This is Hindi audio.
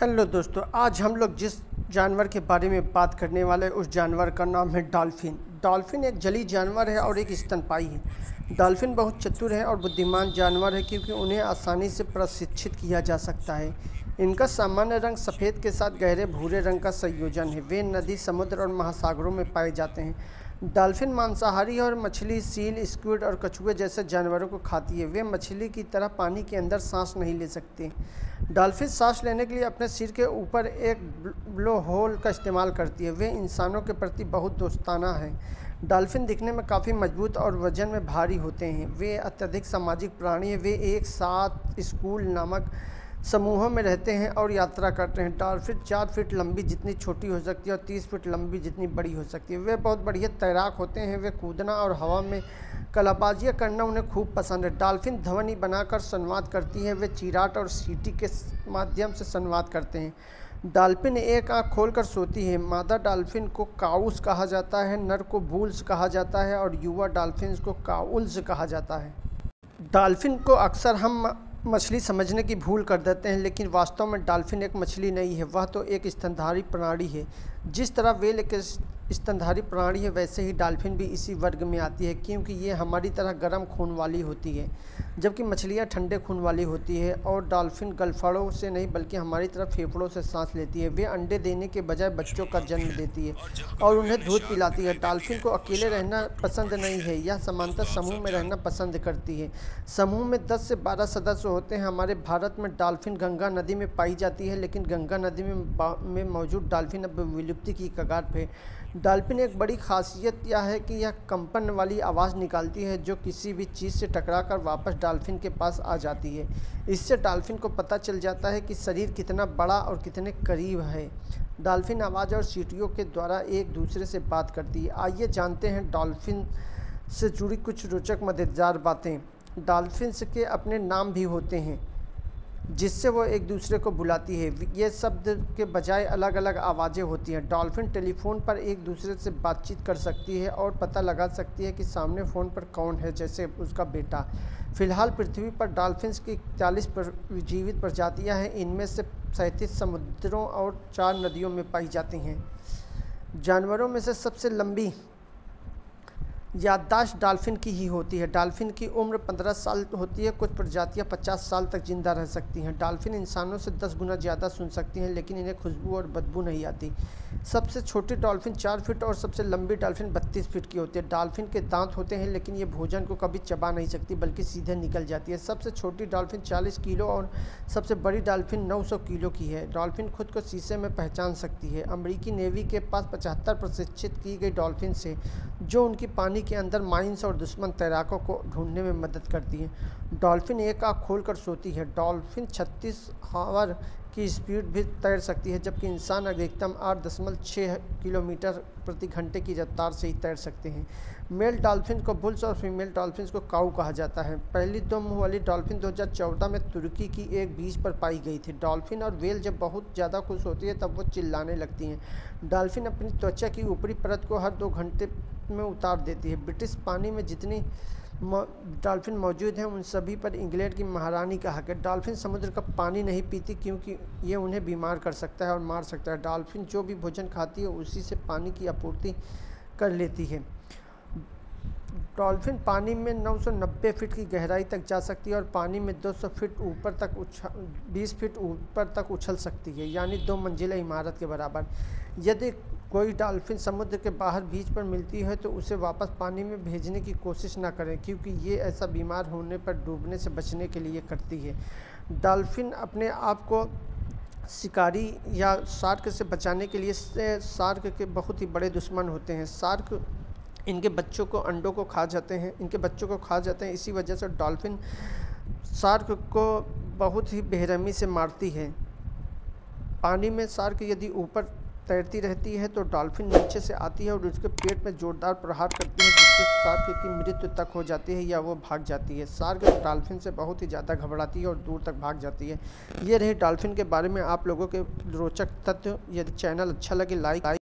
हेलो दोस्तों, आज हम लोग जिस जानवर के बारे में बात करने वाले हैं उस जानवर का नाम है डॉल्फिन। डॉल्फिन एक जलीय जानवर है और एक स्तनपायी है। डॉल्फिन बहुत चतुर है और बुद्धिमान जानवर है क्योंकि उन्हें आसानी से प्रशिक्षित किया जा सकता है। इनका सामान्य रंग सफ़ेद के साथ गहरे भूरे रंग का संयोजन है। वे नदी, समुद्र और महासागरों में पाए जाते हैं। डॉल्फिन मांसाहारी है और मछली, सील, स्क्विड और कछुए जैसे जानवरों को खाती है। वे मछली की तरह पानी के अंदर सांस नहीं ले सकते। डॉल्फिन सांस लेने के लिए अपने सिर के ऊपर एक ब्लो होल का इस्तेमाल करती है। वे इंसानों के प्रति बहुत दोस्ताना हैं। डॉल्फिन दिखने में काफ़ी मजबूत और वजन में भारी होते हैं। वे अत्यधिक सामाजिक प्राणी हैं। वे एक साथ स्कूल नामक समूहों में रहते हैं और यात्रा करते हैं। डॉल्फिन 4 फीट लंबी जितनी छोटी हो सकती है और 30 फीट लंबी जितनी बड़ी हो सकती है। वे बहुत बढ़िया तैराक होते हैं। वे कूदना और हवा में कलाबाजियाँ करना उन्हें खूब पसंद है। डॉल्फिन ध्वनि बनाकर संवाद करती है। वे चीराट और सीटी के माध्यम से संवाद करते हैं। डॉल्फिन एक आँख खोलकर सोती है। मादा डॉल्फिन को काउस कहा जाता है, नर को बुल्स कहा जाता है और युवा डॉल्फिन को काउल्स कहा जाता है। डॉल्फिन को अक्सर हम मछली समझने की भूल कर देते हैं, लेकिन वास्तव में डॉल्फिन एक मछली नहीं है, वह तो एक स्तनधारी प्राणी है। जिस तरह व्हेल एक स्तनधारी प्राणी है, वैसे ही डॉल्फिन भी इसी वर्ग में आती है, क्योंकि ये हमारी तरह गर्म खून वाली होती है, जबकि मछलियाँ ठंडे खून वाली होती है। और डॉल्फिन गलफड़ों से नहीं बल्कि हमारी तरह फेफड़ों से सांस लेती है। वे अंडे देने के बजाय बच्चों का जन्म देती है और उन्हें दूध पिलाती है। डॉल्फिन को अकेले रहना पसंद नहीं है, यह सामान्यतः समूह में रहना पसंद करती है। समूह में 10 से 12 सदस्य होते हैं। हमारे भारत में डॉल्फिन गंगा नदी में पाई जाती है, लेकिन गंगा नदी में मौजूद डॉल्फिन अब विलुप्ति की कगार पे। डॉल्फिन एक बड़ी खासियत यह है कि यह कंपन वाली आवाज़ निकालती है जो किसी भी चीज़ से टकराकर वापस डॉल्फिन के पास आ जाती है। इससे डॉल्फिन को पता चल जाता है कि शरीर कितना बड़ा और कितने करीब है। डॉल्फिन आवाज़ और सीटियों के द्वारा एक दूसरे से बात करती है। आइए जानते हैं डॉल्फिन से जुड़ी कुछ रोचक मज़ेदार बातें। डॉल्फिन्स के अपने नाम भी होते हैं जिससे वो एक दूसरे को बुलाती है। ये शब्द के बजाय अलग अलग आवाज़ें होती हैं। डॉल्फिन टेलीफोन पर एक दूसरे से बातचीत कर सकती है और पता लगा सकती है कि सामने फ़ोन पर कौन है, जैसे उसका बेटा। फ़िलहाल पृथ्वी पर डॉल्फिन्स की 41 जीवित प्रजातियां हैं। इनमें से 37 समुद्रों और 4 नदियों में पाई जाती हैं। जानवरों में से सबसे लंबी याददाश्त डॉल्फिन की ही होती है। डॉल्फिन की उम्र 15 साल होती है। कुछ प्रजातियां 50 साल तक जिंदा रह सकती हैं। डॉल्फिन इंसानों से 10 गुना ज़्यादा सुन सकती हैं, लेकिन इन्हें खुशबू और बदबू नहीं आती। सबसे छोटी डॉल्फिन 4 फीट और सबसे लंबी डॉल्फिन 32 फीट की होती है। डॉल्फिन के दांत होते हैं, लेकिन ये भोजन को कभी चबा नहीं सकती बल्कि सीधे निकल जाती है। सबसे छोटी डॉल्फिन 40 किलो और सबसे बड़ी डॉल्फिन 900 किलो की है। डॉल्फिन खुद को शीशे में पहचान सकती है। अमेरिकी नेवी के पास 75 प्रशिक्षित की गई डॉल्फिन है जो उनकी पानी के अंदर माइंस और दुश्मन तैराकों को ढूंढने में मदद करती हैं। डॉल्फिन एक आँख खोलकर सोती है। डॉल्फिन 36 हावर की स्पीड भी तैर सकती है, जबकि इंसान अधिकतम 8.6 किलोमीटर प्रति घंटे की रफ्तार से ही तैर सकते हैं। मेल डॉल्फिन को बुल्स और फीमेल डॉल्फिन को काऊ कहा जाता है। पहली 2 मुँह वाली डॉल्फिन 2014 में तुर्की की एक बीच पर पाई गई थी। डॉल्फिन और व्हेल जब बहुत ज़्यादा खुश होती है तब वो चिल्लाने लगती हैं। डॉल्फिन अपनी त्वचा की ऊपरी परत को हर 2 घंटे में उतार देती है। ब्रिटिश पानी में जितनी डॉल्फिन मौजूद हैं उन सभी पर इंग्लैंड की महारानी का हक है। डॉल्फिन समुद्र का पानी नहीं पीती क्योंकि ये उन्हें बीमार कर सकता है और मार सकता है। डॉल्फिन जो भी भोजन खाती है उसी से पानी की आपूर्ति कर लेती है। डॉल्फिन पानी में 990 फीट की गहराई तक जा सकती है और पानी में 200 फीट ऊपर तक 20 फीट ऊपर तक उछल सकती है, यानी 2 मंजिला इमारत के बराबर। यदि कोई डॉल्फिन समुद्र के बाहर बीच पर मिलती है तो उसे वापस पानी में भेजने की कोशिश न करें, क्योंकि ये ऐसा बीमार होने पर डूबने से बचने के लिए करती है। डॉल्फिन अपने आप को शिकारी या शार्क से बचाने के लिए शार्क के बहुत ही बड़े दुश्मन होते हैं। शार्क इनके बच्चों को खा जाते हैं। इसी वजह से डॉल्फिन शार्क को बहुत ही बेरहमी से मारती है। पानी में शार्क यदि ऊपर तैरती रहती है तो डॉल्फिन नीचे से आती है और उसके पेट में जोरदार प्रहार करती है, जिससे शार्क की मृत्यु तक हो जाती है या वो भाग जाती है। शार्क डॉल्फिन से बहुत ही ज़्यादा घबराती है और दूर तक भाग जाती है। ये रही डॉल्फिन के बारे में आप लोगों के रोचक तथ्य। यदि चैनल अच्छा लगे लाइक